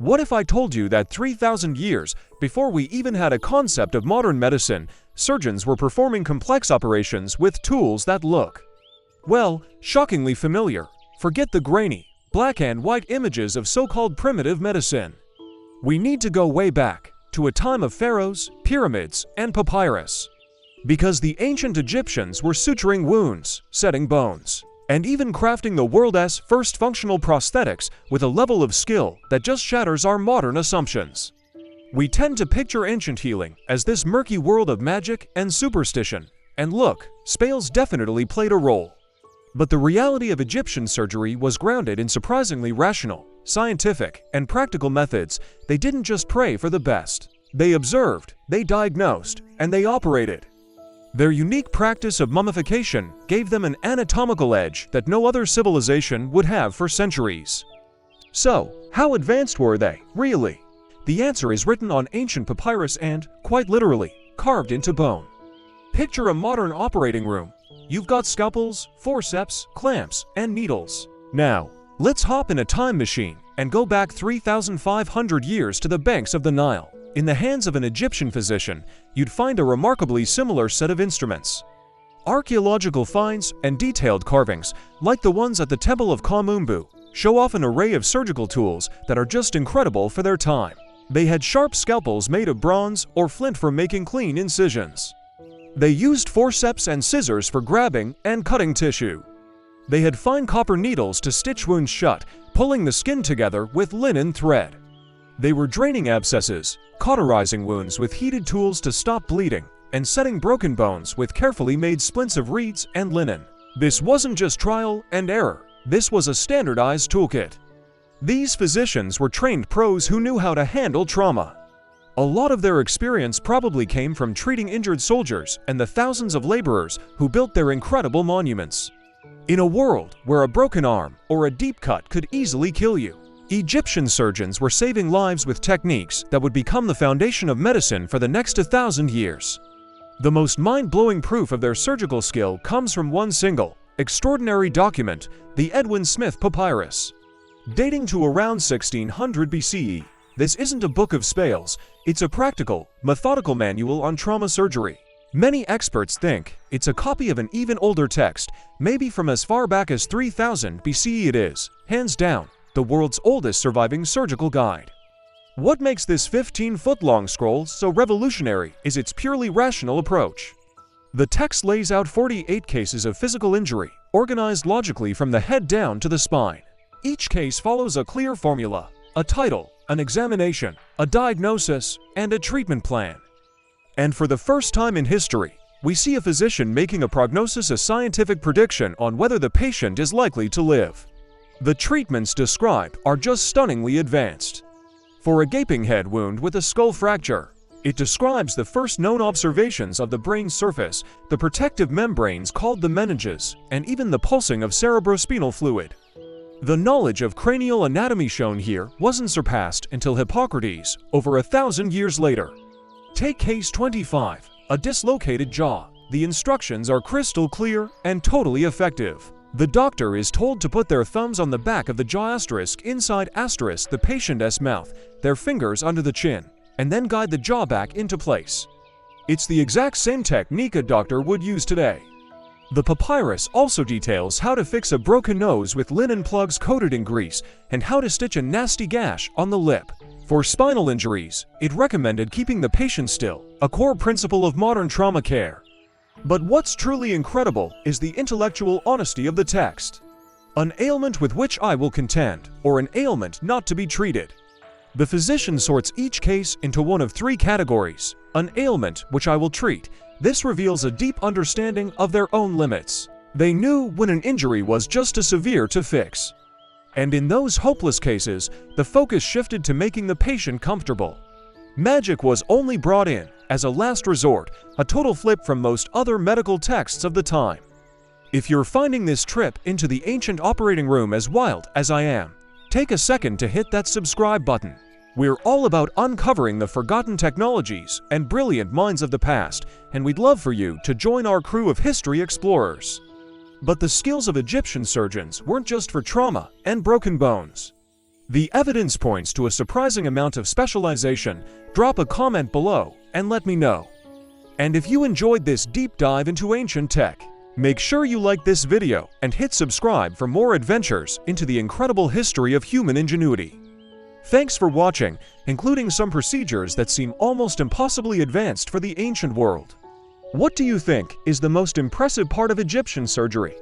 What if I told you that 3,000 years before we even had a concept of modern medicine, surgeons were performing complex operations with tools that look, well, shockingly familiar? Forget the grainy, black and white images of so-called primitive medicine. We need to go way back, to a time of pharaohs, pyramids, and papyrus. Because the ancient Egyptians were suturing wounds, setting bones, and even crafting the world's first functional prosthetics with a level of skill that just shatters our modern assumptions. We tend to picture ancient healing as this murky world of magic and superstition, and look, spells definitely played a role. But the reality of Egyptian surgery was grounded in surprisingly rational, scientific, and practical methods. They didn't just pray for the best. They observed, they diagnosed, and they operated. Their unique practice of mummification gave them an anatomical edge that no other civilization would have for centuries. So, how advanced were they, really? The answer is written on ancient papyrus and, quite literally, carved into bone. Picture a modern operating room. You've got scalpels, forceps, clamps, and needles. Now, let's hop in a time machine and go back 3,500 years to the banks of the Nile. In the hands of an Egyptian physician, you'd find a remarkably similar set of instruments. Archaeological finds and detailed carvings, like the ones at the Temple of Kamumbu, show off an array of surgical tools that are just incredible for their time. They had sharp scalpels made of bronze or flint for making clean incisions. They used forceps and scissors for grabbing and cutting tissue. They had fine copper needles to stitch wounds shut, pulling the skin together with linen thread. They were draining abscesses, cauterizing wounds with heated tools to stop bleeding, and setting broken bones with carefully made splints of reeds and linen. This wasn't just trial and error. This was a standardized toolkit. These physicians were trained pros who knew how to handle trauma. A lot of their experience probably came from treating injured soldiers and the thousands of laborers who built their incredible monuments. In a world where a broken arm or a deep cut could easily kill you, Egyptian surgeons were saving lives with techniques that would become the foundation of medicine for the next 1,000 years. The most mind-blowing proof of their surgical skill comes from one single, extraordinary document, the Edwin Smith Papyrus. Dating to around 1600 BCE, this isn't a book of spells, it's a practical, methodical manual on trauma surgery. Many experts think it's a copy of an even older text, maybe from as far back as 3000 BCE. It is, hands down, the world's oldest surviving surgical guide. What makes this 15-foot-long scroll so revolutionary is its purely rational approach. The text lays out 48 cases of physical injury, organized logically from the head down to the spine. Each case follows a clear formula, a title, an examination, a diagnosis, and a treatment plan. And for the first time in history, we see a physician making a prognosis, a scientific prediction on whether the patient is likely to live. The treatments described are just stunningly advanced. For a gaping head wound with a skull fracture, it describes the first known observations of the brain's surface, the protective membranes called the meninges, and even the pulsing of cerebrospinal fluid. The knowledge of cranial anatomy shown here wasn't surpassed until Hippocrates, over 1,000 years later. Take case 25, a dislocated jaw. The instructions are crystal clear and totally effective. The doctor is told to put their thumbs on the back of the jaw inside the patient's mouth, their fingers under the chin, and then guide the jaw back into place. It's the exact same technique a doctor would use today. The papyrus also details how to fix a broken nose with linen plugs coated in grease and how to stitch a nasty gash on the lip. For spinal injuries, it recommended keeping the patient still, a core principle of modern trauma care. But what's truly incredible is the intellectual honesty of the text. An ailment with which I will contend, or an ailment not to be treated. The physician sorts each case into one of three categories. An ailment which I will treat. This reveals a deep understanding of their own limits. They knew when an injury was just too severe to fix. And in those hopeless cases, the focus shifted to making the patient comfortable. Magic was only brought in as a last resort, a total flip from most other medical texts of the time. If you're finding this trip into the ancient operating room as wild as I am, take a second to hit that subscribe button. We're all about uncovering the forgotten technologies and brilliant minds of the past, and we'd love for you to join our crew of history explorers. But the skills of Egyptian surgeons weren't just for trauma and broken bones. The evidence points to a surprising amount of specialization. Drop a comment below and let me know. And if you enjoyed this deep dive into ancient tech, make sure you like this video and hit subscribe for more adventures into the incredible history of human ingenuity. Thanks for watching, including some procedures that seem almost impossibly advanced for the ancient world. What do you think is the most impressive part of Egyptian surgery?